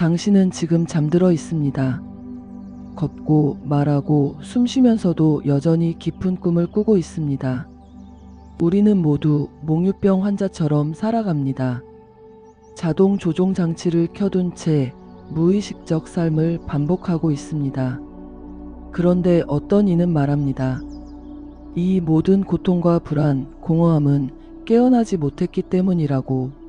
당신은 지금 잠들어 있습니다. 걷고 말하고 숨 쉬면서도 여전히 깊은 꿈을 꾸고 있습니다. 우리는 모두 몽유병 환자처럼 살아갑니다. 자동 조종 장치를 켜둔 채 무의식적 삶을 반복하고 있습니다. 그런데 어떤 이는 말합니다. 이 모든 고통과 불안, 공허함은 깨어나지 못했기 때문이라고.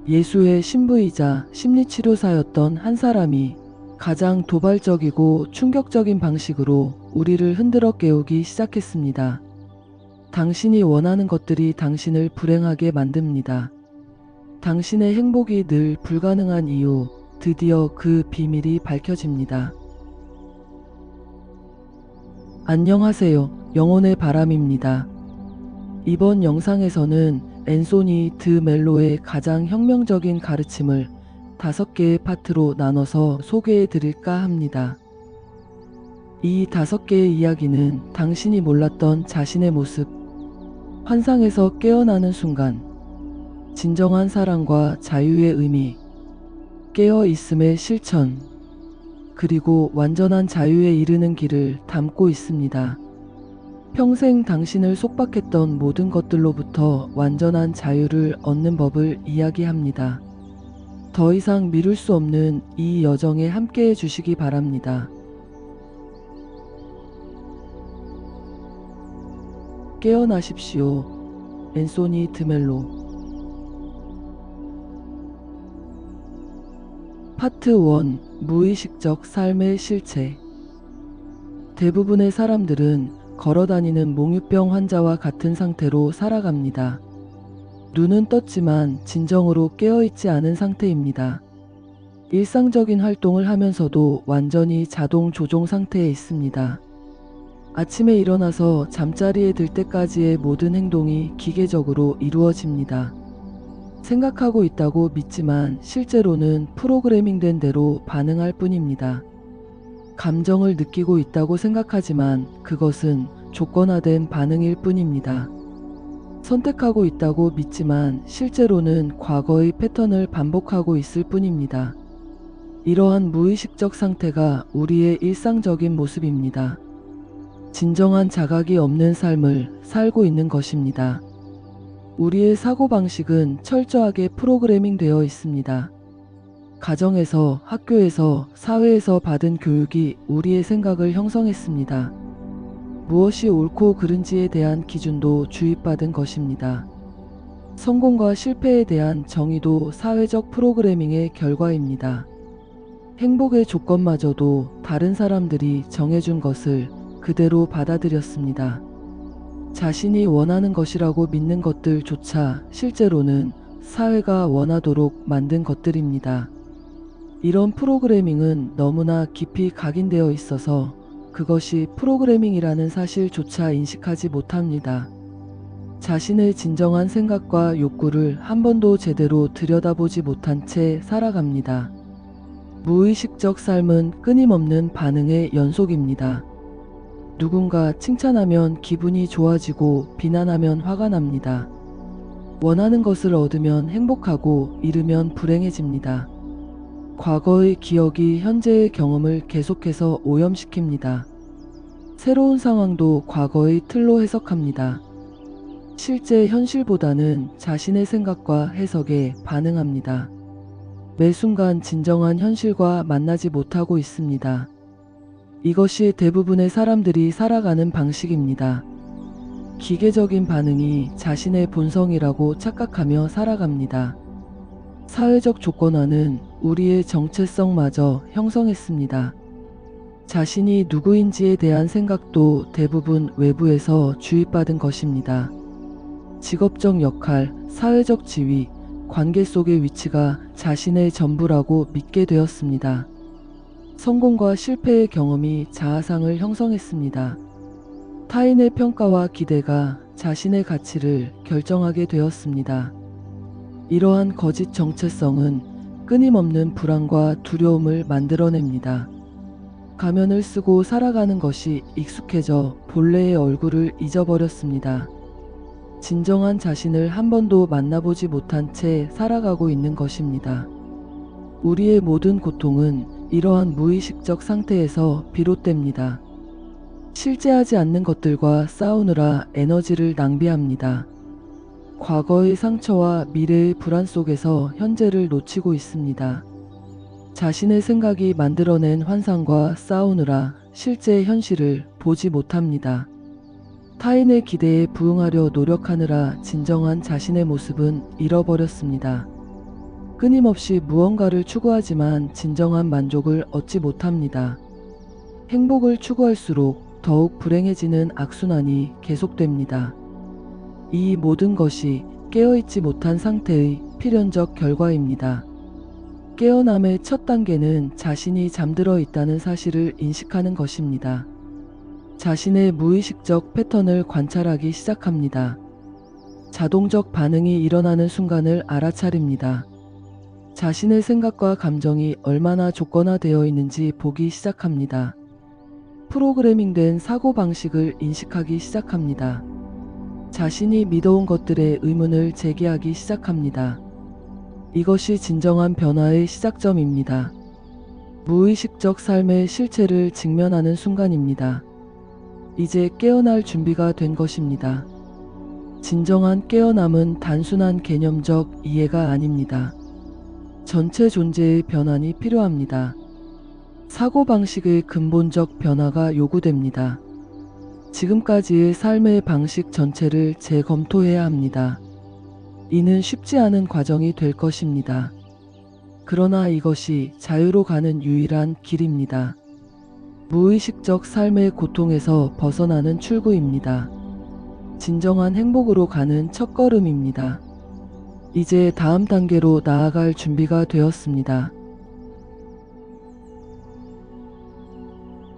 예수의 신부이자 심리치료사였던 한 사람이 가장 도발적이고 충격적인 방식으로 우리를 흔들어 깨우기 시작했습니다. 당신이 원하는 것들이 당신을 불행하게 만듭니다. 당신의 행복이 늘 불가능한 이유, 드디어 그 비밀이 밝혀집니다. 안녕하세요. 영혼의 바람입니다. 이번 영상에서는 앤소니 드 멜로의 가장 혁명적인 가르침을 5개의 파트로 나눠서 소개해 드릴까 합니다. 이 5개의 이야기는 당신이 몰랐던 자신의 모습, 환상에서 깨어나는 순간, 진정한 사랑과 자유의 의미, 깨어 있음의 실천, 그리고 완전한 자유에 이르는 길을 담고 있습니다. 평생 당신을 속박했던 모든 것들로부터 완전한 자유를 얻는 법을 이야기합니다. 더 이상 미룰 수 없는 이 여정에 함께해 주시기 바랍니다. 깨어나십시오. 앤소니 드 멜로. 파트 1. 무의식적 삶의 실체. 대부분의 사람들은 걸어다니는 몽유병 환자와 같은 상태로 살아갑니다. 눈은 떴지만 진정으로 깨어있지 않은 상태입니다. 일상적인 활동을 하면서도 완전히 자동 조종 상태에 있습니다. 아침에 일어나서 잠자리에 들 때까지의 모든 행동이 기계적으로 이루어집니다. 생각하고 있다고 믿지만 실제로는 프로그래밍된 대로 반응할 뿐입니다. 감정을 느끼고 있다고 생각하지만 그것은 조건화된 반응일 뿐입니다. 선택하고 있다고 믿지만 실제로는 과거의 패턴을 반복하고 있을 뿐입니다. 이러한 무의식적 상태가 우리의 일상적인 모습입니다. 진정한 자각이 없는 삶을 살고 있는 것입니다. 우리의 사고방식은 철저하게 프로그래밍 되어 있습니다. 가정에서, 학교에서, 사회에서 받은 교육이 우리의 생각을 형성했습니다. 무엇이 옳고 그른지에 대한 기준도 주입받은 것입니다. 성공과 실패에 대한 정의도 사회적 프로그래밍의 결과입니다. 행복의 조건마저도 다른 사람들이 정해준 것을 그대로 받아들였습니다. 자신이 원하는 것이라고 믿는 것들조차 실제로는 사회가 원하도록 만든 것들입니다. 이런 프로그래밍은 너무나 깊이 각인되어 있어서 그것이 프로그래밍이라는 사실조차 인식하지 못합니다. 자신의 진정한 생각과 욕구를 한 번도 제대로 들여다보지 못한 채 살아갑니다. 무의식적 삶은 끊임없는 반응의 연속입니다. 누군가 칭찬하면 기분이 좋아지고 비난하면 화가 납니다. 원하는 것을 얻으면 행복하고 잃으면 불행해집니다. 과거의 기억이 현재의 경험을 계속해서 오염시킵니다. 새로운 상황도 과거의 틀로 해석합니다. 실제 현실보다는 자신의 생각과 해석에 반응합니다. 매 순간 진정한 현실과 만나지 못하고 있습니다. 이것이 대부분의 사람들이 살아가는 방식입니다. 기계적인 반응이 자신의 본성이라고 착각하며 살아갑니다. 사회적 조건화는 우리의 정체성마저 형성했습니다. 자신이 누구인지에 대한 생각도 대부분 외부에서 주입받은 것입니다. 직업적 역할, 사회적 지위, 관계 속의 위치가 자신의 전부라고 믿게 되었습니다. 성공과 실패의 경험이 자아상을 형성했습니다. 타인의 평가와 기대가 자신의 가치를 결정하게 되었습니다. 이러한 거짓 정체성은 끊임없는 불안과 두려움을 만들어냅니다. 가면을 쓰고 살아가는 것이 익숙해져 본래의 얼굴을 잊어버렸습니다. 진정한 자신을 한 번도 만나보지 못한 채 살아가고 있는 것입니다. 우리의 모든 고통은 이러한 무의식적 상태에서 비롯됩니다. 실제하지 않는 것들과 싸우느라 에너지를 낭비합니다. 과거의 상처와 미래의 불안 속에서 현재를 놓치고 있습니다. 자신의 생각이 만들어낸 환상과 싸우느라 실제 현실을 보지 못합니다. 타인의 기대에 부응하려 노력하느라 진정한 자신의 모습은 잃어버렸습니다. 끊임없이 무언가를 추구하지만 진정한 만족을 얻지 못합니다. 행복을 추구할수록 더욱 불행해지는 악순환이 계속됩니다. 이 모든 것이 깨어있지 못한 상태의 필연적 결과입니다. 깨어남의 첫 단계는 자신이 잠들어 있다는 사실을 인식하는 것입니다. 자신의 무의식적 패턴을 관찰하기 시작합니다. 자동적 반응이 일어나는 순간을 알아차립니다. 자신의 생각과 감정이 얼마나 조건화되어 있는지 보기 시작합니다. 프로그래밍된 사고방식을 인식하기 시작합니다. 자신이 믿어온 것들의 의문을 제기하기 시작합니다. 이것이 진정한 변화의 시작점입니다. 무의식적 삶의 실체를 직면하는 순간입니다. 이제 깨어날 준비가 된 것입니다. 진정한 깨어남은 단순한 개념적 이해가 아닙니다. 전체 존재의 변환이 필요합니다. 사고방식의 근본적 변화가 요구됩니다. 지금까지의 삶의 방식 전체를 재검토해야 합니다. 이는 쉽지 않은 과정이 될 것입니다. 그러나 이것이 자유로 가는 유일한 길입니다. 무의식적 삶의 고통에서 벗어나는 출구입니다. 진정한 행복으로 가는 첫걸음입니다. 이제 다음 단계로 나아갈 준비가 되었습니다.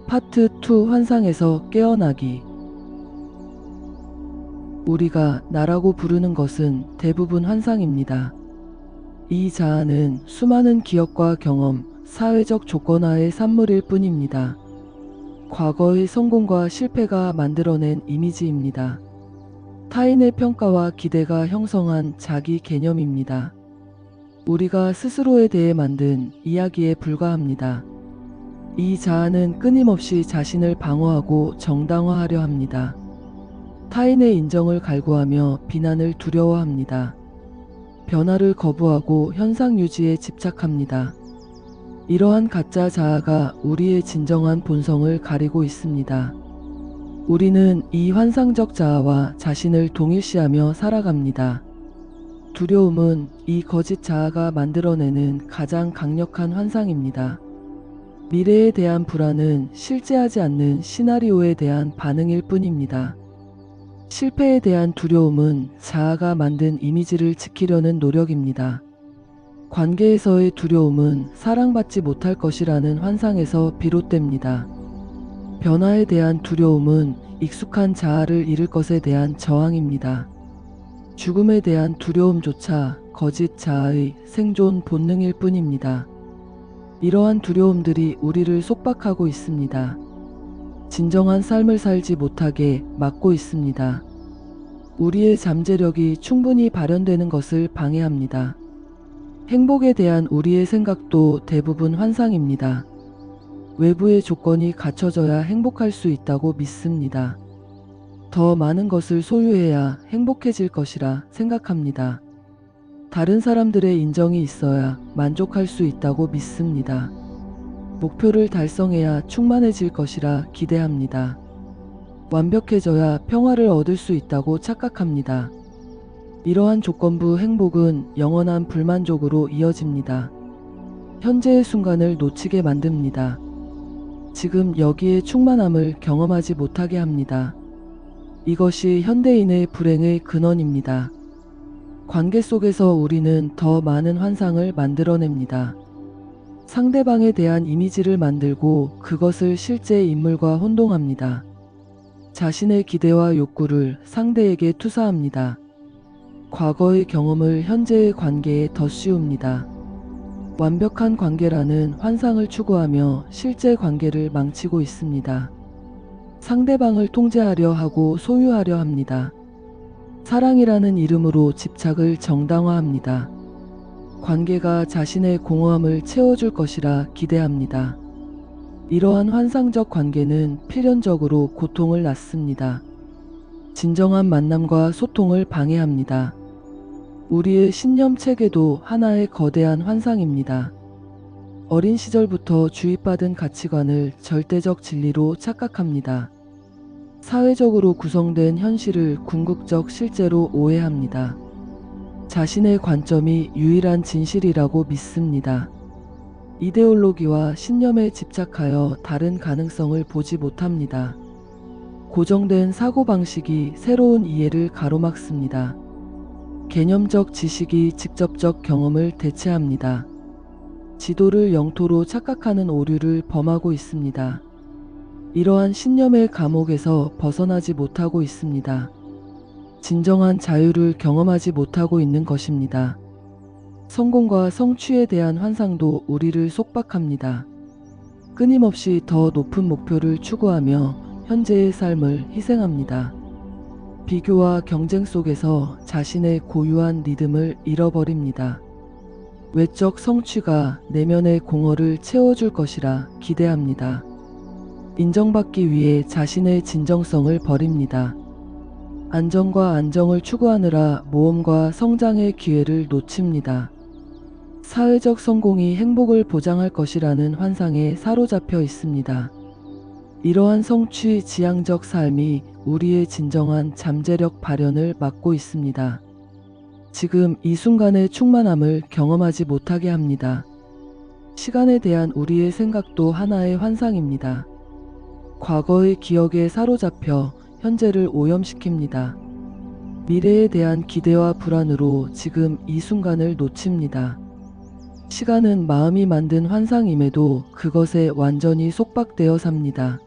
파트 2 환상에서 깨어나기. 우리가 나라고 부르는 것은 대부분 환상입니다. 이 자아는 수많은 기억과 경험, 사회적 조건화의 산물일 뿐입니다. 과거의 성공과 실패가 만들어낸 이미지입니다. 타인의 평가와 기대가 형성한 자기 개념입니다. 우리가 스스로에 대해 만든 이야기에 불과합니다. 이 자아는 끊임없이 자신을 방어하고 정당화하려 합니다. 타인의 인정을 갈구하며 비난을 두려워합니다. 변화를 거부하고 현상 유지에 집착합니다. 이러한 가짜 자아가 우리의 진정한 본성을 가리고 있습니다. 우리는 이 환상적 자아와 자신을 동일시하며 살아갑니다. 두려움은 이 거짓 자아가 만들어내는 가장 강력한 환상입니다. 미래에 대한 불안은 실제하지 않는 시나리오에 대한 반응일 뿐입니다. 실패에 대한 두려움은 자아가 만든 이미지를 지키려는 노력입니다. 관계에서의 두려움은 사랑받지 못할 것이라는 환상에서 비롯됩니다. 변화에 대한 두려움은 익숙한 자아를 잃을 것에 대한 저항입니다. 죽음에 대한 두려움조차 거짓 자아의 생존 본능일 뿐입니다. 이러한 두려움들이 우리를 속박하고 있습니다. 진정한 삶을 살지 못하게 막고 있습니다. 우리의 잠재력이 충분히 발현되는 것을 방해합니다. 행복에 대한 우리의 생각도 대부분 환상입니다. 외부의 조건이 갖춰져야 행복할 수 있다고 믿습니다. 더 많은 것을 소유해야 행복해질 것이라 생각합니다. 다른 사람들의 인정이 있어야 만족할 수 있다고 믿습니다. 목표를 달성해야 충만해질 것이라 기대합니다. 완벽해져야 평화를 얻을 수 있다고 착각합니다. 이러한 조건부 행복은 영원한 불만족으로 이어집니다. 현재의 순간을 놓치게 만듭니다. 지금 여기에 충만함을 경험하지 못하게 합니다. 이것이 현대인의 불행의 근원입니다. 관계 속에서 우리는 더 많은 환상을 만들어냅니다. 상대방에 대한 이미지를 만들고 그것을 실제 인물과 혼동합니다. 자신의 기대와 욕구를 상대에게 투사합니다. 과거의 경험을 현재의 관계에 덧씌웁니다. 완벽한 관계라는 환상을 추구하며 실제 관계를 망치고 있습니다. 상대방을 통제하려 하고 소유하려 합니다. 사랑이라는 이름으로 집착을 정당화합니다. 관계가 자신의 공허함을 채워줄 것이라 기대합니다. 이러한 환상적 관계는 필연적으로 고통을 낳습니다. 진정한 만남과 소통을 방해합니다. 우리의 신념 체계도 하나의 거대한 환상입니다. 어린 시절부터 주입받은 가치관을 절대적 진리로 착각합니다. 사회적으로 구성된 현실을 궁극적 실제로 오해합니다. 자신의 관점이 유일한 진실이라고 믿습니다. 이데올로기와 신념에 집착하여 다른 가능성을 보지 못합니다. 고정된 사고방식이 새로운 이해를 가로막습니다. 개념적 지식이 직접적 경험을 대체합니다. 지도를 영토로 착각하는 오류를 범하고 있습니다. 이러한 신념의 감옥에서 벗어나지 못하고 있습니다. 진정한 자유를 경험하지 못하고 있는 것입니다. 성공과 성취에 대한 환상도 우리를 속박합니다. 끊임없이 더 높은 목표를 추구하며 현재의 삶을 희생합니다. 비교와 경쟁 속에서 자신의 고유한 리듬을 잃어버립니다. 외적 성취가 내면의 공허를 채워줄 것이라 기대합니다. 인정받기 위해 자신의 진정성을 버립니다. 안정과 안정을 추구하느라 모험과 성장의 기회를 놓칩니다. 사회적 성공이 행복을 보장할 것이라는 환상에 사로잡혀 있습니다. 이러한 성취 지향적 삶이 우리의 진정한 잠재력 발현을 막고 있습니다. 지금 이 순간의 충만함을 경험하지 못하게 합니다. 시간에 대한 우리의 생각도 하나의 환상입니다. 과거의 기억에 사로잡혀 현재를 오염시킵니다. 미래에 대한 기대와 불안으로 지금 이 순간을 놓칩니다. 시간은 마음이 만든 환상임에도 그것에 완전히 속박되어 삽니다.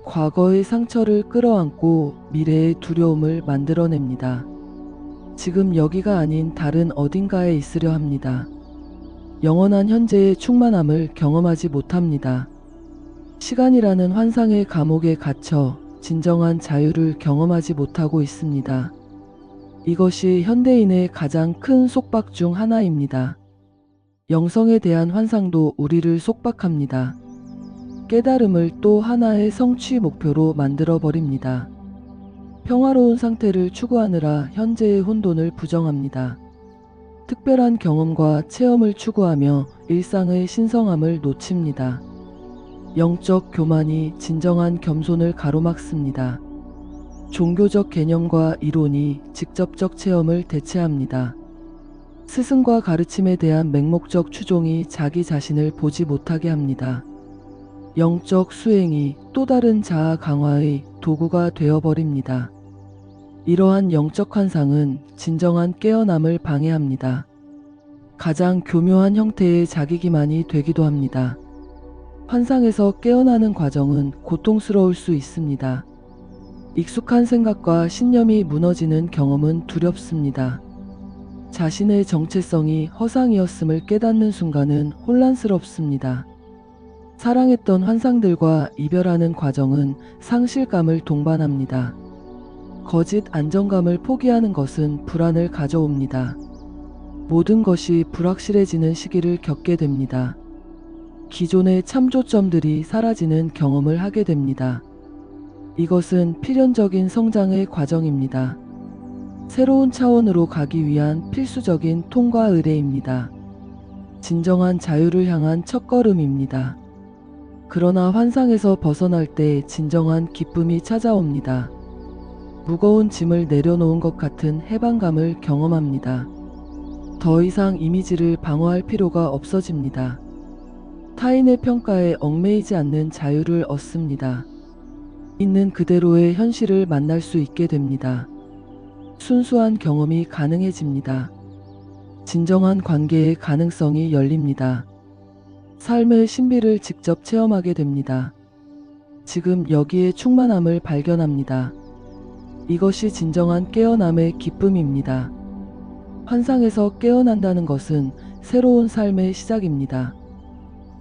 과거의 상처를 끌어안고 미래의 두려움을 만들어냅니다. 지금 여기가 아닌 다른 어딘가에 있으려 합니다. 영원한 현재의 충만함을 경험하지 못합니다. 시간이라는 환상의 감옥에 갇혀 진정한 자유를 경험하지 못하고 있습니다. 이것이 현대인의 가장 큰 속박 중 하나입니다. 영성에 대한 환상도 우리를 속박합니다. 깨달음을 또 하나의 성취 목표로 만들어버립니다. 평화로운 상태를 추구하느라 현재의 혼돈을 부정합니다. 특별한 경험과 체험을 추구하며 일상의 신성함을 놓칩니다. 영적 교만이 진정한 겸손을 가로막습니다. 종교적 개념과 이론이 직접적 체험을 대체합니다. 스승과 가르침에 대한 맹목적 추종이 자기 자신을 보지 못하게 합니다. 영적 수행이 또 다른 자아 강화의 도구가 되어버립니다. 이러한 영적 환상은 진정한 깨어남을 방해합니다. 가장 교묘한 형태의 자기 기만이 되기도 합니다. 환상에서 깨어나는 과정은 고통스러울 수 있습니다. 익숙한 생각과 신념이 무너지는 경험은 두렵습니다. 자신의 정체성이 허상이었음을 깨닫는 순간은 혼란스럽습니다. 사랑했던 환상들과 이별하는 과정은 상실감을 동반합니다. 거짓 안정감을 포기하는 것은 불안을 가져옵니다. 모든 것이 불확실해지는 시기를 겪게 됩니다. 기존의 참조점들이 사라지는 경험을 하게 됩니다. 이것은 필연적인 성장의 과정입니다. 새로운 차원으로 가기 위한 필수적인 통과 의례입니다. 진정한 자유를 향한 첫걸음입니다. 그러나 환상에서 벗어날 때 진정한 기쁨이 찾아옵니다. 무거운 짐을 내려놓은 것 같은 해방감을 경험합니다. 더 이상 이미지를 방어할 필요가 없어집니다. 타인의 평가에 얽매이지 않는 자유를 얻습니다. 있는 그대로의 현실을 만날 수 있게 됩니다. 순수한 경험이 가능해집니다. 진정한 관계의 가능성이 열립니다. 삶의 신비를 직접 체험하게 됩니다. 지금 여기에 충만함을 발견합니다. 이것이 진정한 깨어남의 기쁨입니다. 환상에서 깨어난다는 것은 새로운 삶의 시작입니다.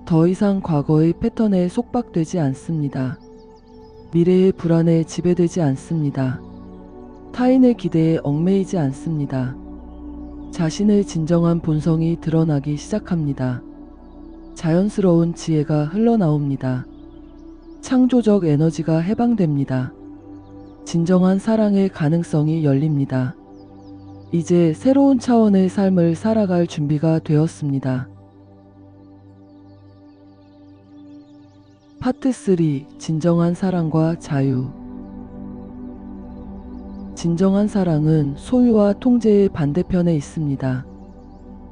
더 이상 과거의 패턴에 속박되지 않습니다. 미래의 불안에 지배되지 않습니다. 타인의 기대에 얽매이지 않습니다. 자신의 진정한 본성이 드러나기 시작합니다. 자연스러운 지혜가 흘러나옵니다. 창조적 에너지가 해방됩니다. 진정한 사랑의 가능성이 열립니다. 이제 새로운 차원의 삶을 살아갈 준비가 되었습니다. 파트 3. 진정한 사랑과 자유. 진정한 사랑은 소유와 통제의 반대편에 있습니다.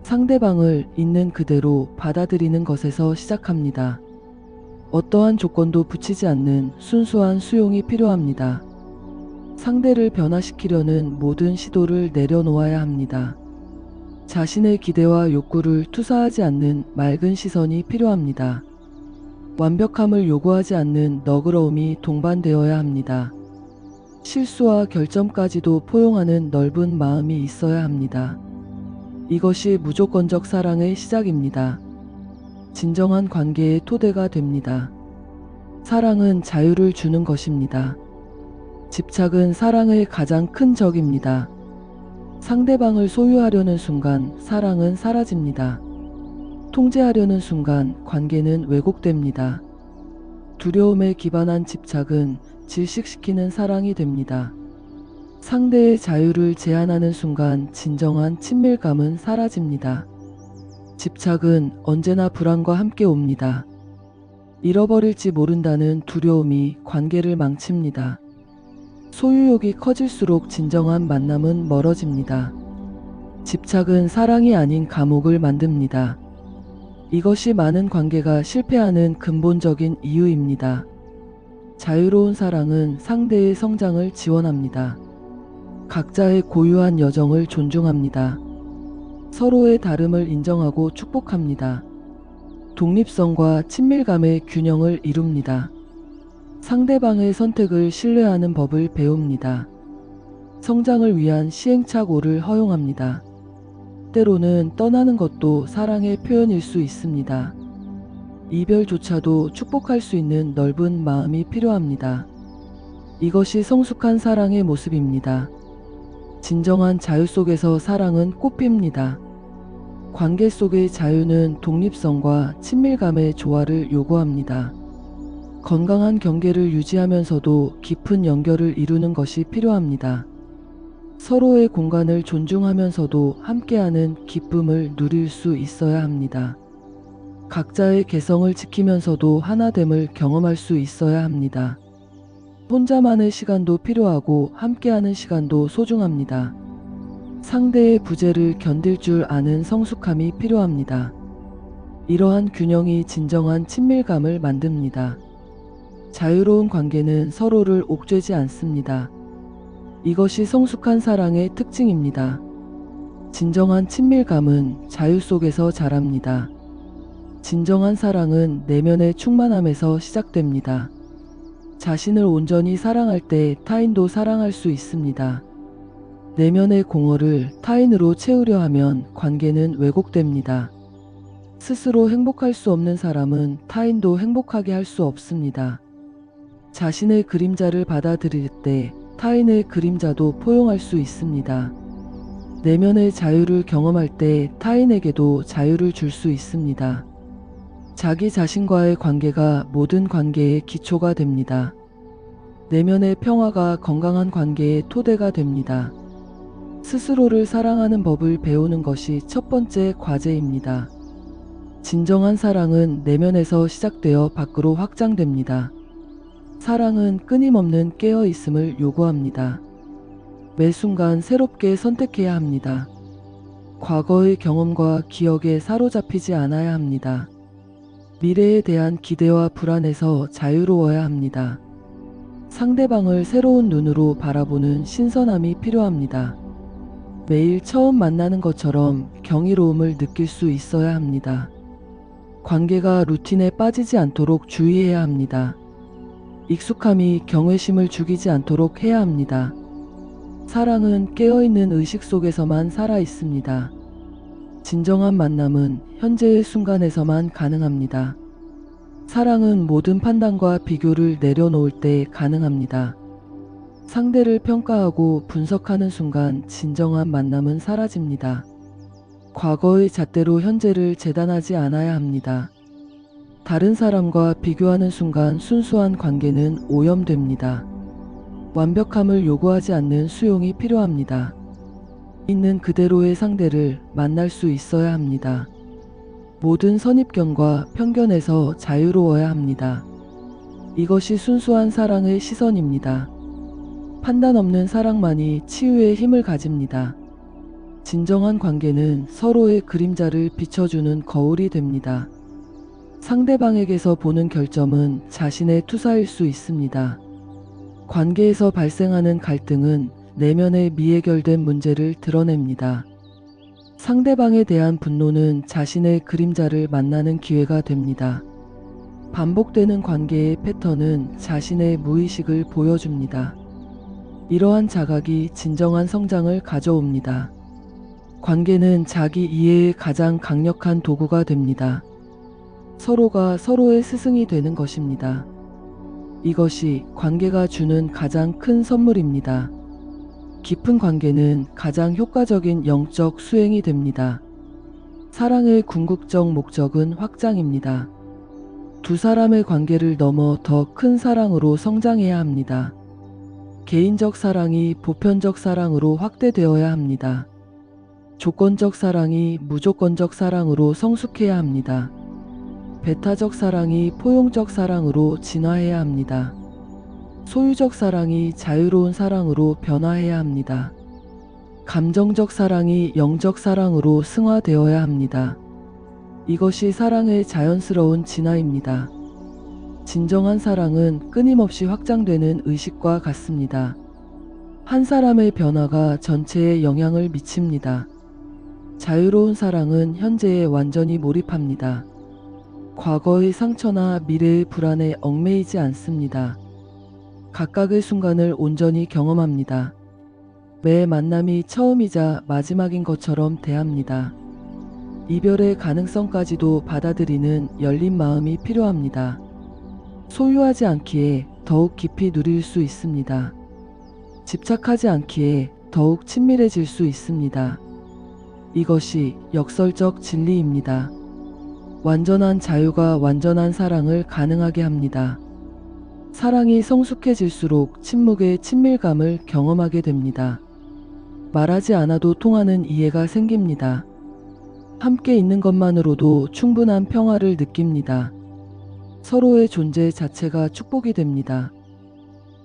상대방을 있는 그대로 받아들이는 것에서 시작합니다. 어떠한 조건도 붙이지 않는 순수한 수용이 필요합니다. 상대를 변화시키려는 모든 시도를 내려놓아야 합니다. 자신의 기대와 욕구를 투사하지 않는 맑은 시선이 필요합니다. 완벽함을 요구하지 않는 너그러움이 동반되어야 합니다. 실수와 결점까지도 포용하는 넓은 마음이 있어야 합니다. 이것이 무조건적 사랑의 시작입니다. 진정한 관계의 토대가 됩니다. 사랑은 자유를 주는 것입니다. 집착은 사랑의 가장 큰 적입니다. 상대방을 소유하려는 순간 사랑은 사라집니다. 통제하려는 순간 관계는 왜곡됩니다. 두려움에 기반한 집착은 질식시키는 사랑이 됩니다. 상대의 자유를 제한하는 순간 진정한 친밀감은 사라집니다. 집착은 언제나 불안과 함께 옵니다. 잃어버릴지 모른다는 두려움이 관계를 망칩니다. 소유욕이 커질수록 진정한 만남은 멀어집니다. 집착은 사랑이 아닌 감옥을 만듭니다. 이것이 많은 관계가 실패하는 근본적인 이유입니다. 자유로운 사랑은 상대의 성장을 지원합니다. 각자의 고유한 여정을 존중합니다. 서로의 다름을 인정하고 축복합니다. 독립성과 친밀감의 균형을 이룹니다. 상대방의 선택을 신뢰하는 법을 배웁니다. 성장을 위한 시행착오를 허용합니다. 때로는 떠나는 것도 사랑의 표현일 수 있습니다. 이별조차도 축복할 수 있는 넓은 마음이 필요합니다. 이것이 성숙한 사랑의 모습입니다. 진정한 자유 속에서 사랑은 꽃핍니다. 관계 속의 자유는 독립성과 친밀감의 조화를 요구합니다. 건강한 경계를 유지하면서도 깊은 연결을 이루는 것이 필요합니다. 서로의 공간을 존중하면서도 함께하는 기쁨을 누릴 수 있어야 합니다. 각자의 개성을 지키면서도 하나됨을 경험할 수 있어야 합니다. 혼자만의 시간도 필요하고 함께하는 시간도 소중합니다. 상대의 부재를 견딜 줄 아는 성숙함이 필요합니다. 이러한 균형이 진정한 친밀감을 만듭니다. 자유로운 관계는 서로를 옥죄지 않습니다. 이것이 성숙한 사랑의 특징입니다. 진정한 친밀감은 자유 속에서 자랍니다. 진정한 사랑은 내면의 충만함에서 시작됩니다. 자신을 온전히 사랑할 때 타인도 사랑할 수 있습니다. 내면의 공허를 타인으로 채우려 하면 관계는 왜곡됩니다. 스스로 행복할 수 없는 사람은 타인도 행복하게 할 수 없습니다. 자신의 그림자를 받아들일 때 타인의 그림자도 포용할 수 있습니다. 내면의 자유를 경험할 때 타인에게도 자유를 줄 수 있습니다. 자기 자신과의 관계가 모든 관계의 기초가 됩니다. 내면의 평화가 건강한 관계의 토대가 됩니다. 스스로를 사랑하는 법을 배우는 것이 첫 번째 과제입니다. 진정한 사랑은 내면에서 시작되어 밖으로 확장됩니다. 사랑은 끊임없는 깨어있음을 요구합니다. 매 순간 새롭게 선택해야 합니다. 과거의 경험과 기억에 사로잡히지 않아야 합니다. 미래에 대한 기대와 불안에서 자유로워야 합니다. 상대방을 새로운 눈으로 바라보는 신선함이 필요합니다. 매일 처음 만나는 것처럼 경이로움을 느낄 수 있어야 합니다. 관계가 루틴에 빠지지 않도록 주의해야 합니다. 익숙함이 경외심을 죽이지 않도록 해야 합니다. 사랑은 깨어있는 의식 속에서만 살아 있습니다. 진정한 만남은 현재의 순간에서만 가능합니다. 사랑은 모든 판단과 비교를 내려놓을 때 가능합니다. 상대를 평가하고 분석하는 순간 진정한 만남은 사라집니다. 과거의 잣대로 현재를 재단하지 않아야 합니다. 다른 사람과 비교하는 순간 순수한 관계는 오염됩니다. 완벽함을 요구하지 않는 수용이 필요합니다. 있는 그대로의 상대를 만날 수 있어야 합니다. 모든 선입견과 편견에서 자유로워야 합니다. 이것이 순수한 사랑의 시선입니다. 판단 없는 사랑만이 치유의 힘을 가집니다. 진정한 관계는 서로의 그림자를 비춰주는 거울이 됩니다. 상대방에게서 보는 결점은 자신의 투사일 수 있습니다. 관계에서 발생하는 갈등은 내면의 미해결된 문제를 드러냅니다. 상대방에 대한 분노는 자신의 그림자를 만나는 기회가 됩니다. 반복되는 관계의 패턴은 자신의 무의식을 보여줍니다. 이러한 자각이 진정한 성장을 가져옵니다. 관계는 자기 이해의 가장 강력한 도구가 됩니다. 서로가 서로의 스승이 되는 것입니다. 이것이 관계가 주는 가장 큰 선물입니다. 깊은 관계는 가장 효과적인 영적 수행이 됩니다. 사랑의 궁극적 목적은 확장입니다. 두 사람의 관계를 넘어 더 큰 사랑으로 성장해야 합니다. 개인적 사랑이 보편적 사랑으로 확대되어야 합니다. 조건적 사랑이 무조건적 사랑으로 성숙해야 합니다. 배타적 사랑이 포용적 사랑으로 진화해야 합니다. 소유적 사랑이 자유로운 사랑으로 변화해야 합니다. 감정적 사랑이 영적 사랑으로 승화되어야 합니다. 이것이 사랑의 자연스러운 진화입니다. 진정한 사랑은 끊임없이 확장되는 의식과 같습니다. 한 사람의 변화가 전체에 영향을 미칩니다. 자유로운 사랑은 현재에 완전히 몰입합니다. 과거의 상처나 미래의 불안에 얽매이지 않습니다. 각각의 순간을 온전히 경험합니다. 매 만남이 처음이자 마지막인 것처럼 대합니다. 이별의 가능성까지도 받아들이는 열린 마음이 필요합니다. 소유하지 않기에 더욱 깊이 누릴 수 있습니다. 집착하지 않기에 더욱 친밀해질 수 있습니다. 이것이 역설적 진리입니다. 완전한 자유가 완전한 사랑을 가능하게 합니다. 사랑이 성숙해질수록 침묵의 친밀감을 경험하게 됩니다. 말하지 않아도 통하는 이해가 생깁니다. 함께 있는 것만으로도 충분한 평화를 느낍니다. 서로의 존재 자체가 축복이 됩니다.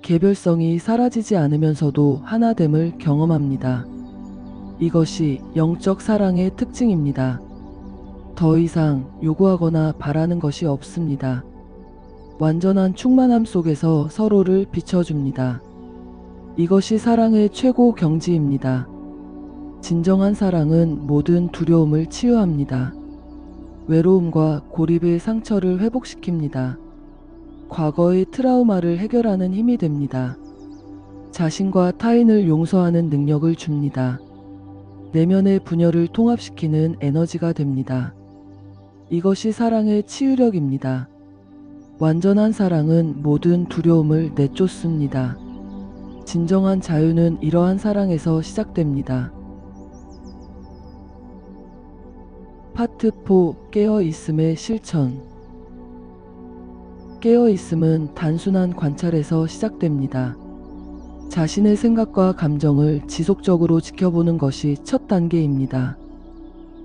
개별성이 사라지지 않으면서도 하나됨을 경험합니다. 이것이 영적 사랑의 특징입니다. 더 이상 요구하거나 바라는 것이 없습니다. 완전한 충만함 속에서 서로를 비춰줍니다. 이것이 사랑의 최고 경지입니다. 진정한 사랑은 모든 두려움을 치유합니다. 외로움과 고립의 상처를 회복시킵니다. 과거의 트라우마를 해결하는 힘이 됩니다. 자신과 타인을 용서하는 능력을 줍니다. 내면의 분열을 통합시키는 에너지가 됩니다. 이것이 사랑의 치유력입니다. 완전한 사랑은 모든 두려움을 내쫓습니다. 진정한 자유는 이러한 사랑에서 시작됩니다. 파트 4. 깨어있음의 실천. 깨어있음은 단순한 관찰에서 시작됩니다. 자신의 생각과 감정을 지속적으로 지켜보는 것이 첫 단계입니다.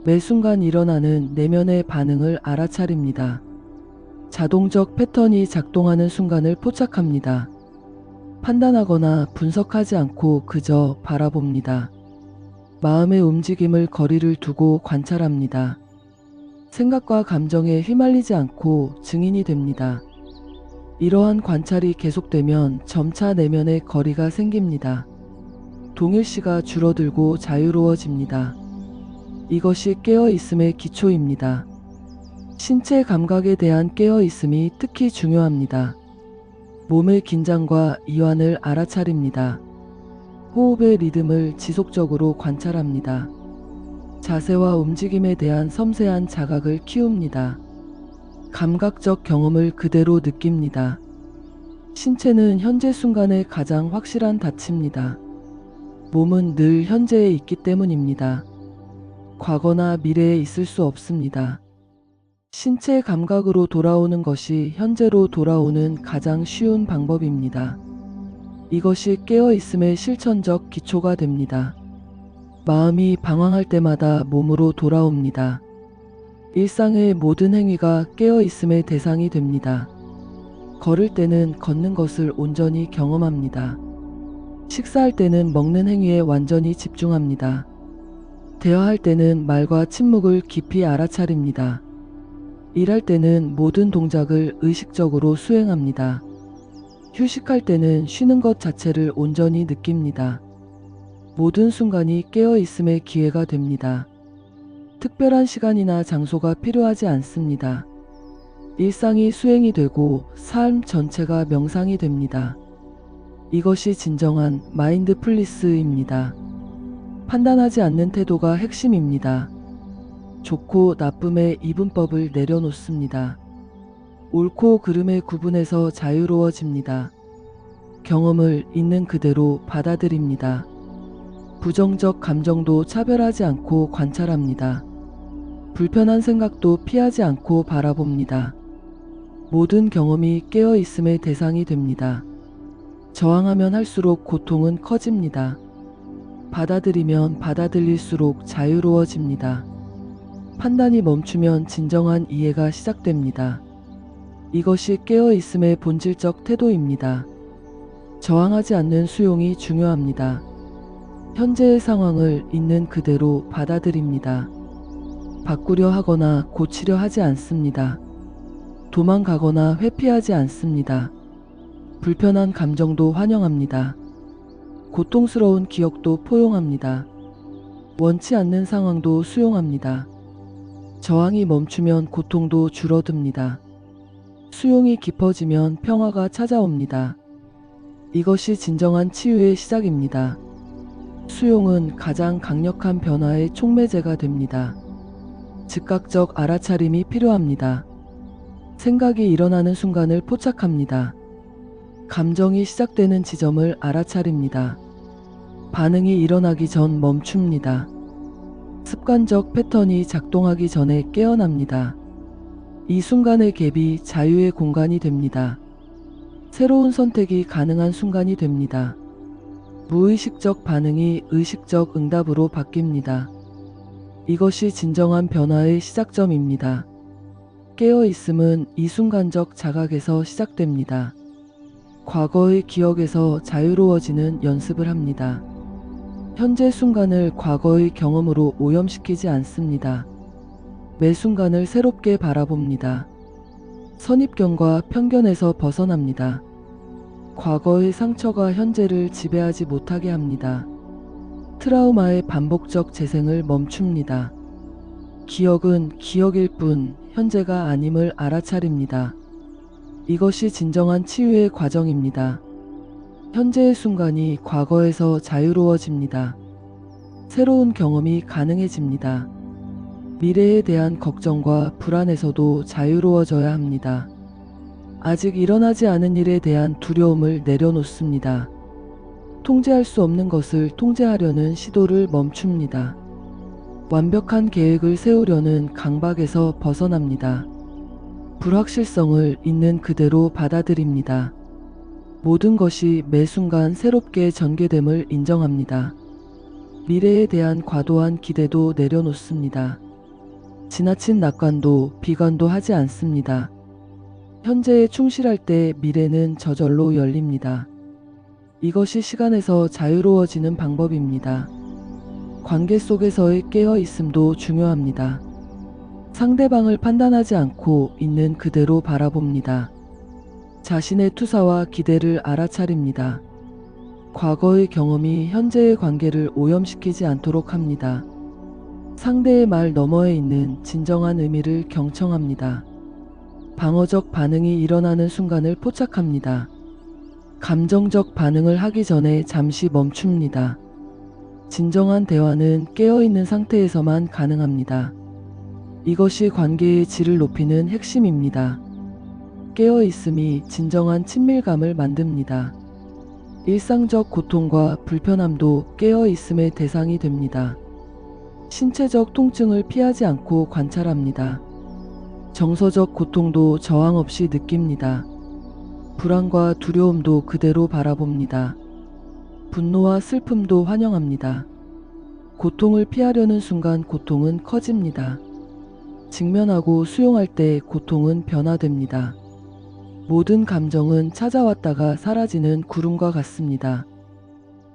매 순간 일어나는 내면의 반응을 알아차립니다. 자동적 패턴이 작동하는 순간을 포착합니다. 판단하거나 분석하지 않고 그저 바라봅니다. 마음의 움직임을 거리를 두고 관찰합니다. 생각과 감정에 휘말리지 않고 증인이 됩니다. 이러한 관찰이 계속되면 점차 내면의 거리가 생깁니다. 동일시가 줄어들고 자유로워집니다. 이것이 깨어있음의 기초입니다. 신체 감각에 대한 깨어있음이 특히 중요합니다. 몸의 긴장과 이완을 알아차립니다. 호흡의 리듬을 지속적으로 관찰합니다. 자세와 움직임에 대한 섬세한 자각을 키웁니다. 감각적 경험을 그대로 느낍니다. 신체는 현재 순간의 가장 확실한 다치입니다. 몸은 늘 현재에 있기 때문입니다. 과거나 미래에 있을 수 없습니다. 신체 감각으로 돌아오는 것이 현재로 돌아오는 가장 쉬운 방법입니다. 이것이 깨어있음의 실천적 기초가 됩니다. 마음이 방황할 때마다 몸으로 돌아옵니다. 일상의 모든 행위가 깨어있음의 대상이 됩니다. 걸을 때는 걷는 것을 온전히 경험합니다. 식사할 때는 먹는 행위에 완전히 집중합니다. 대화할 때는 말과 침묵을 깊이 알아차립니다. 일할 때는 모든 동작을 의식적으로 수행합니다. 휴식할 때는 쉬는 것 자체를 온전히 느낍니다. 모든 순간이 깨어있음의 기회가 됩니다. 특별한 시간이나 장소가 필요하지 않습니다. 일상이 수행이 되고 삶 전체가 명상이 됩니다. 이것이 진정한 마인드풀리스입니다. 판단하지 않는 태도가 핵심입니다. 좋고 나쁨의 이분법을 내려놓습니다. 옳고 그름의 구분에서 자유로워집니다. 경험을 있는 그대로 받아들입니다. 부정적 감정도 차별하지 않고 관찰합니다. 불편한 생각도 피하지 않고 바라봅니다. 모든 경험이 깨어있음의 대상이 됩니다. 저항하면 할수록 고통은 커집니다. 받아들이면 받아들일수록 자유로워집니다. 판단이 멈추면 진정한 이해가 시작됩니다. 이것이 깨어있음의 본질적 태도입니다. 저항하지 않는 수용이 중요합니다. 현재의 상황을 있는 그대로 받아들입니다. 바꾸려 하거나 고치려 하지 않습니다. 도망가거나 회피하지 않습니다. 불편한 감정도 환영합니다. 고통스러운 기억도 포용합니다. 원치 않는 상황도 수용합니다. 저항이 멈추면 고통도 줄어듭니다. 수용이 깊어지면 평화가 찾아옵니다. 이것이 진정한 치유의 시작입니다. 수용은 가장 강력한 변화의 촉매제가 됩니다. 즉각적 알아차림이 필요합니다. 생각이 일어나는 순간을 포착합니다. 감정이 시작되는 지점을 알아차립니다. 반응이 일어나기 전 멈춥니다. 습관적 패턴이 작동하기 전에 깨어납니다. 이 순간의 갭이 자유의 공간이 됩니다. 새로운 선택이 가능한 순간이 됩니다. 무의식적 반응이 의식적 응답으로 바뀝니다. 이것이 진정한 변화의 시작점입니다. 깨어있음은 이 순간적 자각에서 시작됩니다. 과거의 기억에서 자유로워지는 연습을 합니다. 현재 순간을 과거의 경험으로 오염시키지 않습니다. 매 순간을 새롭게 바라봅니다. 선입견과 편견에서 벗어납니다. 과거의 상처가 현재를 지배하지 못하게 합니다. 트라우마의 반복적 재생을 멈춥니다. 기억은 기억일 뿐 현재가 아님을 알아차립니다. 이것이 진정한 치유의 과정입니다. 현재의 순간이 과거에서 자유로워집니다. 새로운 경험이 가능해집니다. 미래에 대한 걱정과 불안에서도 자유로워져야 합니다. 아직 일어나지 않은 일에 대한 두려움을 내려놓습니다. 통제할 수 없는 것을 통제하려는 시도를 멈춥니다. 완벽한 계획을 세우려는 강박에서 벗어납니다. 불확실성을 있는 그대로 받아들입니다. 모든 것이 매 순간 새롭게 전개됨을 인정합니다. 미래에 대한 과도한 기대도 내려놓습니다. 지나친 낙관도 비관도 하지 않습니다. 현재에 충실할 때 미래는 저절로 열립니다. 이것이 시간에서 자유로워지는 방법입니다. 관계 속에서의 깨어있음도 중요합니다. 상대방을 판단하지 않고 있는 그대로 바라봅니다. 자신의 투사와 기대를 알아차립니다. 과거의 경험이 현재의 관계를 오염시키지 않도록 합니다. 상대의 말 너머에 있는 진정한 의미를 경청합니다. 방어적 반응이 일어나는 순간을 포착합니다. 감정적 반응을 하기 전에 잠시 멈춥니다. 진정한 대화는 깨어있는 상태에서만 가능합니다. 이것이 관계의 질을 높이는 핵심입니다. 깨어있음이 진정한 친밀감을 만듭니다. 일상적 고통과 불편함도 깨어있음의 대상이 됩니다. 신체적 통증을 피하지 않고 관찰합니다. 정서적 고통도 저항 없이 느낍니다. 불안과 두려움도 그대로 바라봅니다. 분노와 슬픔도 환영합니다. 고통을 피하려는 순간 고통은 커집니다. 직면하고 수용할 때 고통은 변화됩니다. 모든 감정은 찾아왔다가 사라지는 구름과 같습니다.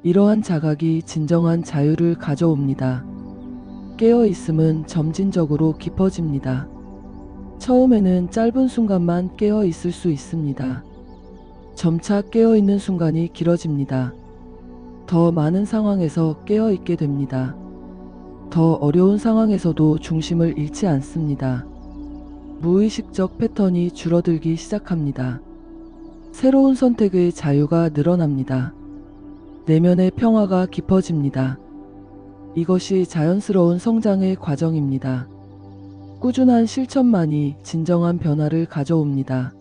이러한 자각이 진정한 자유를 가져옵니다. 깨어있음은 점진적으로 깊어집니다. 처음에는 짧은 순간만 깨어 있을 수 있습니다. 점차 깨어 있는 순간이 길어집니다. 더 많은 상황에서 깨어 있게 됩니다. 더 어려운 상황에서도 중심을 잃지 않습니다. 무의식적 패턴이 줄어들기 시작합니다. 새로운 선택의 자유가 늘어납니다. 내면의 평화가 깊어집니다. 이것이 자연스러운 성장의 과정입니다. 꾸준한 실천만이 진정한 변화를 가져옵니다.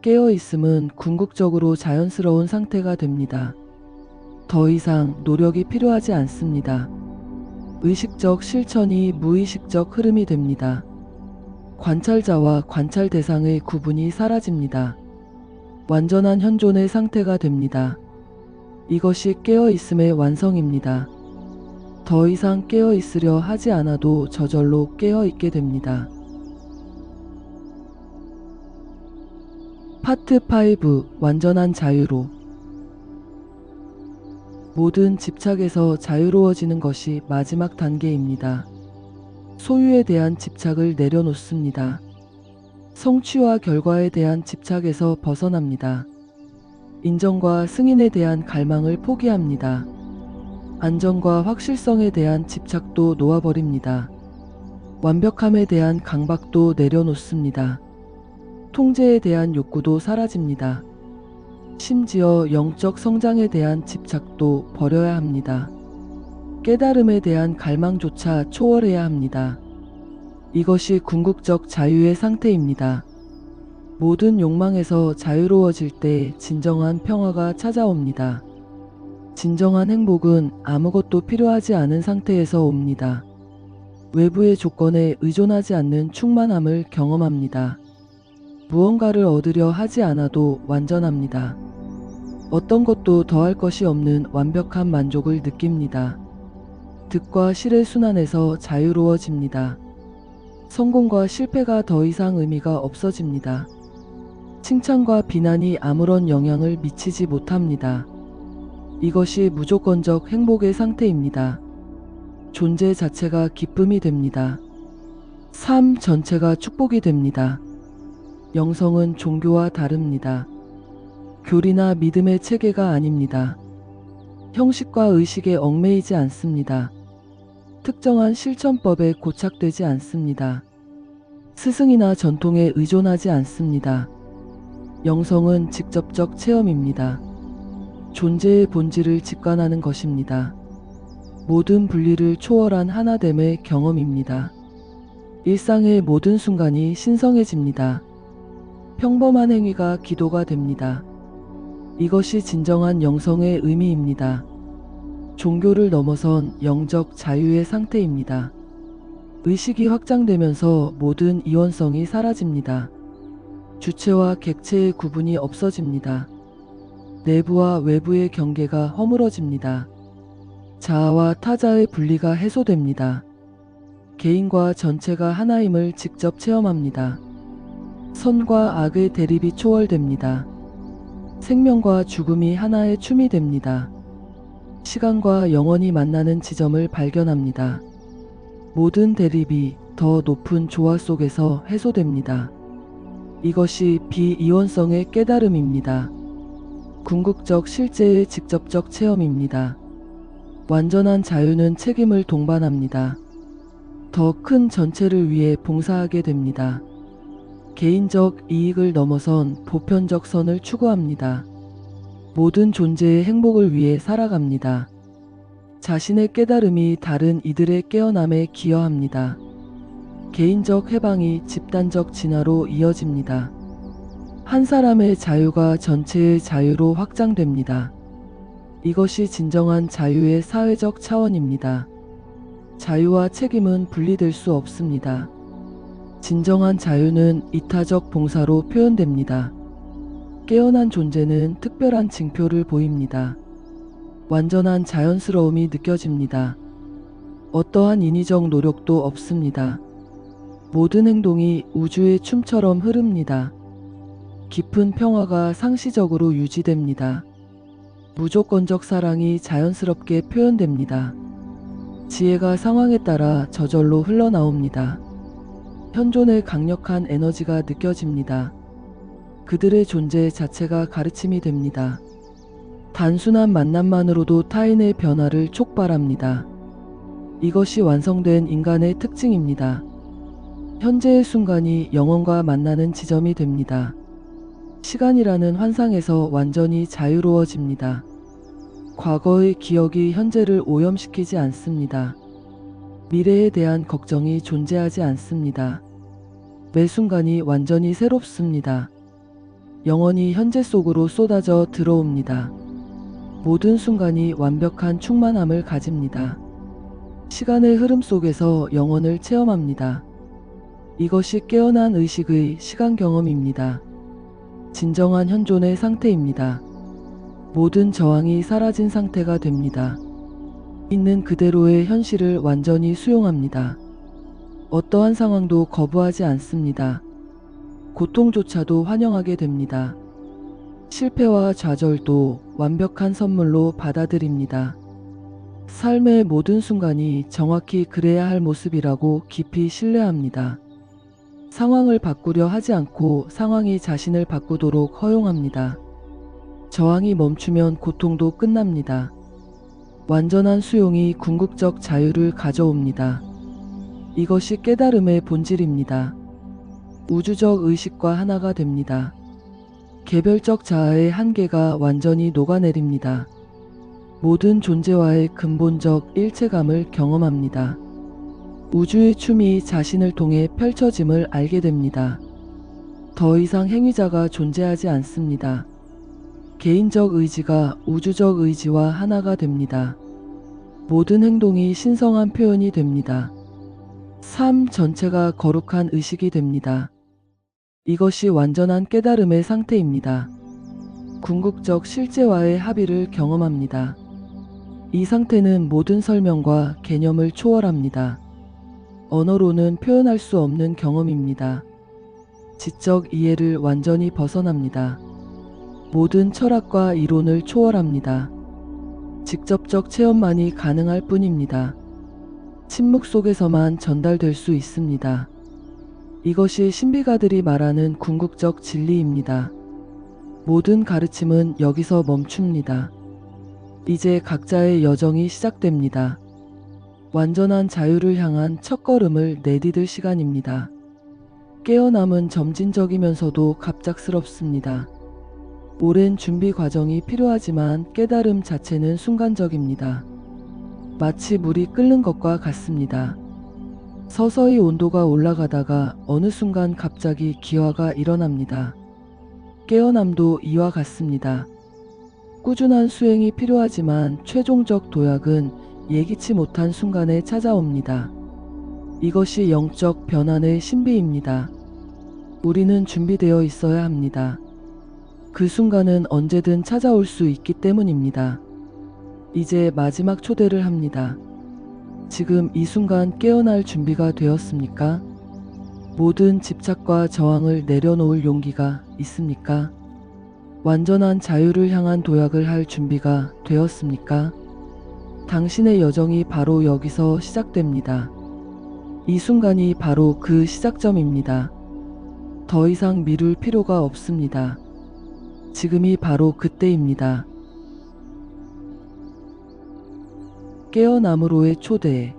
깨어있음은 궁극적으로 자연스러운 상태가 됩니다. 더 이상 노력이 필요하지 않습니다. 의식적 실천이 무의식적 흐름이 됩니다. 관찰자와 관찰 대상의 구분이 사라집니다. 완전한 현존의 상태가 됩니다. 이것이 깨어있음의 완성입니다. 더 이상 깨어있으려 하지 않아도 저절로 깨어있게 됩니다. 파트 5. 완전한 자유로. 모든 집착에서 자유로워지는 것이 마지막 단계입니다. 소유에 대한 집착을 내려놓습니다. 성취와 결과에 대한 집착에서 벗어납니다. 인정과 승인에 대한 갈망을 포기합니다. 안정과 확실성에 대한 집착도 놓아버립니다. 완벽함에 대한 강박도 내려놓습니다. 통제에 대한 욕구도 사라집니다. 심지어 영적 성장에 대한 집착도 버려야 합니다. 깨달음에 대한 갈망조차 초월해야 합니다. 이것이 궁극적 자유의 상태입니다. 모든 욕망에서 자유로워질 때 진정한 평화가 찾아옵니다. 진정한 행복은 아무것도 필요하지 않은 상태에서 옵니다. 외부의 조건에 의존하지 않는 충만함을 경험합니다. 무언가를 얻으려 하지 않아도 완전합니다. 어떤 것도 더할 것이 없는 완벽한 만족을 느낍니다. 득과 실의 순환에서 자유로워집니다. 성공과 실패가 더 이상 의미가 없어집니다. 칭찬과 비난이 아무런 영향을 미치지 못합니다. 이것이 무조건적 행복의 상태입니다. 존재 자체가 기쁨이 됩니다. 삶 전체가 축복이 됩니다. 영성은 종교와 다릅니다. 교리나 믿음의 체계가 아닙니다. 형식과 의식에 얽매이지 않습니다. 특정한 실천법에 고착되지 않습니다. 스승이나 전통에 의존하지 않습니다. 영성은 직접적 체험입니다. 존재의 본질을 직관하는 것입니다. 모든 분리를 초월한 하나됨의 경험입니다. 일상의 모든 순간이 신성해집니다. 평범한 행위가 기도가 됩니다. 이것이 진정한 영성의 의미입니다. 종교를 넘어선 영적 자유의 상태입니다. 의식이 확장되면서 모든 이원성이 사라집니다. 주체와 객체의 구분이 없어집니다. 내부와 외부의 경계가 허물어집니다. 자아와 타자의 분리가 해소됩니다. 개인과 전체가 하나임을 직접 체험합니다. 선과 악의 대립이 초월됩니다. 생명과 죽음이 하나의 춤이 됩니다. 시간과 영원히 만나는 지점을 발견합니다. 모든 대립이 더 높은 조화 속에서 해소됩니다. 이것이 비이원성의 깨달음입니다. 궁극적 실제의 직접적 체험입니다. 완전한 자유는 책임을 동반합니다. 더 큰 전체를 위해 봉사하게 됩니다. 개인적 이익을 넘어선 보편적 선을 추구합니다. 모든 존재의 행복을 위해 살아갑니다. 자신의 깨달음이 다른 이들의 깨어남에 기여합니다. 개인적 해방이 집단적 진화로 이어집니다. 한 사람의 자유가 전체의 자유로 확장됩니다. 이것이 진정한 자유의 사회적 차원입니다. 자유와 책임은 분리될 수 없습니다. 진정한 자유는 이타적 봉사로 표현됩니다. 깨어난 존재는 특별한 징표를 보입니다. 완전한 자연스러움이 느껴집니다. 어떠한 인위적 노력도 없습니다. 모든 행동이 우주의 춤처럼 흐릅니다. 깊은 평화가 상시적으로 유지됩니다. 무조건적 사랑이 자연스럽게 표현됩니다. 지혜가 상황에 따라 저절로 흘러나옵니다. 현존의 강력한 에너지가 느껴집니다. 그들의 존재 자체가 가르침이 됩니다. 단순한 만남만으로도 타인의 변화를 촉발합니다. 이것이 완성된 인간의 특징입니다. 현재의 순간이 영혼과 만나는 지점이 됩니다. 시간이라는 환상에서 완전히 자유로워집니다. 과거의 기억이 현재를 오염시키지 않습니다. 미래에 대한 걱정이 존재하지 않습니다. 매 순간이 완전히 새롭습니다. 영원히 현재 속으로 쏟아져 들어옵니다. 모든 순간이 완벽한 충만함을 가집니다. 시간의 흐름 속에서 영혼을 체험합니다. 이것이 깨어난 의식의 시간 경험입니다. 진정한 현존의 상태입니다. 모든 저항이 사라진 상태가 됩니다. 있는 그대로의 현실을 완전히 수용합니다. 어떠한 상황도 거부하지 않습니다. 고통조차도 환영하게 됩니다. 실패와 좌절도 완벽한 선물로 받아들입니다. 삶의 모든 순간이 정확히 그래야 할 모습이라고 깊이 신뢰합니다. 상황을 바꾸려 하지 않고 상황이 자신을 바꾸도록 허용합니다. 저항이 멈추면 고통도 끝납니다. 완전한 수용이 궁극적 자유를 가져옵니다. 이것이 깨달음의 본질입니다. 우주적 의식과 하나가 됩니다. 개별적 자아의 한계가 완전히 녹아내립니다. 모든 존재와의 근본적 일체감을 경험합니다. 우주의 춤이 자신을 통해 펼쳐짐을 알게 됩니다. 더 이상 행위자가 존재하지 않습니다. 개인적 의지가 우주적 의지와 하나가 됩니다. 모든 행동이 신성한 표현이 됩니다. 삶 전체가 거룩한 의식이 됩니다. 이것이 완전한 깨달음의 상태입니다. 궁극적 실제와의 합의를 경험합니다. 이 상태는 모든 설명과 개념을 초월합니다. 언어로는 표현할 수 없는 경험입니다. 지적 이해를 완전히 벗어납니다. 모든 철학과 이론을 초월합니다. 직접적 체험만이 가능할 뿐입니다. 침묵 속에서만 전달될 수 있습니다. 이것이 신비가들이 말하는 궁극적 진리입니다. 모든 가르침은 여기서 멈춥니다. 이제 각자의 여정이 시작됩니다. 완전한 자유를 향한 첫걸음을 내디딜 시간입니다. 깨어남은 점진적이면서도 갑작스럽습니다. 오랜 준비 과정이 필요하지만 깨달음 자체는 순간적입니다. 마치 물이 끓는 것과 같습니다. 서서히 온도가 올라가다가 어느 순간 갑자기 기화가 일어납니다. 깨어남도 이와 같습니다. 꾸준한 수행이 필요하지만 최종적 도약은 예기치 못한 순간에 찾아옵니다. 이것이 영적 변환의 신비입니다. 우리는 준비되어 있어야 합니다. 그 순간은 언제든 찾아올 수 있기 때문입니다. 이제 마지막 초대를 합니다. 지금 이 순간 깨어날 준비가 되었습니까? 모든 집착과 저항을 내려놓을 용기가 있습니까? 완전한 자유를 향한 도약을 할 준비가 되었습니까? 당신의 여정이 바로 여기서 시작됩니다. 이 순간이 바로 그 시작점입니다. 더 이상 미룰 필요가 없습니다. 지금이 바로 그때입니다. 깨어남으로의 초대.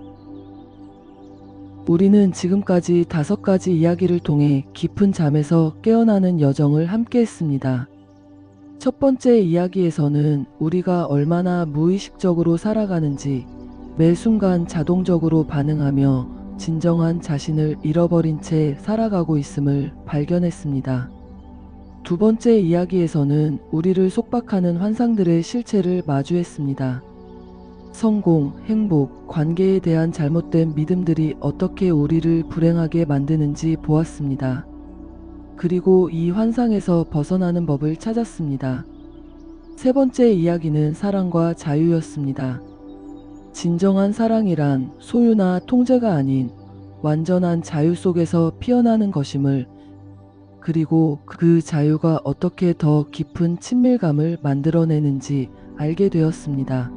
우리는 지금까지 5가지 이야기를 통해 깊은 잠에서 깨어나는 여정을 함께 했습니다. 첫 번째 이야기에서는 우리가 얼마나 무의식적으로 살아가는지, 매 순간 자동적으로 반응하며 진정한 자신을 잃어버린 채 살아가고 있음을 발견했습니다. 두 번째 이야기에서는 우리를 속박하는 환상들의 실체를 마주했습니다. 성공, 행복, 관계에 대한 잘못된 믿음들이 어떻게 우리를 불행하게 만드는지 보았습니다. 그리고 이 환상에서 벗어나는 법을 찾았습니다. 세 번째 이야기는 사랑과 자유였습니다. 진정한 사랑이란 소유나 통제가 아닌 완전한 자유 속에서 피어나는 것임을, 그리고 그 자유가 어떻게 더 깊은 친밀감을 만들어내는지 알게 되었습니다.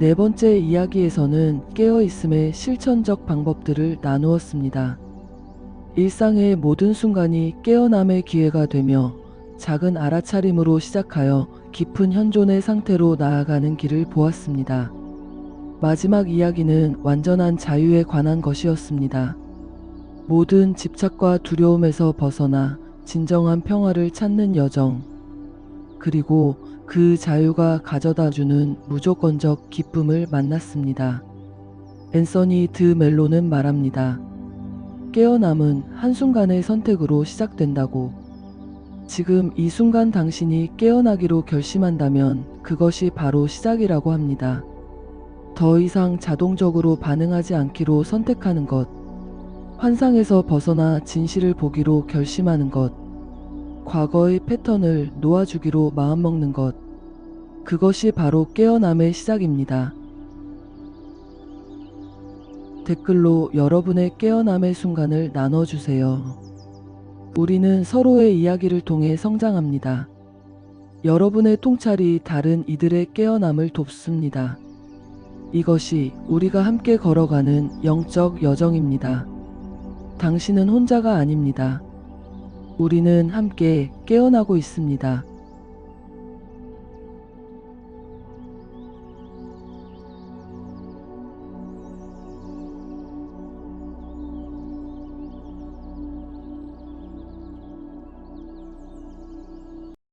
네 번째 이야기에서는 깨어있음의 실천적 방법들을 나누었습니다. 일상의 모든 순간이 깨어남의 기회가 되며 작은 알아차림으로 시작하여 깊은 현존의 상태로 나아가는 길을 보았습니다. 마지막 이야기는 완전한 자유에 관한 것이었습니다. 모든 집착과 두려움에서 벗어나 진정한 평화를 찾는 여정, 그리고 그 자유가 가져다주는 무조건적 기쁨을 만났습니다. 앤서니 드 멜로는 말합니다. 깨어남은 한순간의 선택으로 시작된다고. 지금 이 순간 당신이 깨어나기로 결심한다면 그것이 바로 시작이라고 합니다. 더 이상 자동적으로 반응하지 않기로 선택하는 것, 환상에서 벗어나 진실을 보기로 결심하는 것, 과거의 패턴을 놓아주기로 마음먹는 것, 그것이 바로 깨어남의 시작입니다. 댓글로 여러분의 깨어남의 순간을 나눠주세요. 우리는 서로의 이야기를 통해 성장합니다. 여러분의 통찰이 다른 이들의 깨어남을 돕습니다. 이것이 우리가 함께 걸어가는 영적 여정입니다. 당신은 혼자가 아닙니다. 우리는 함께 깨어나고 있습니다.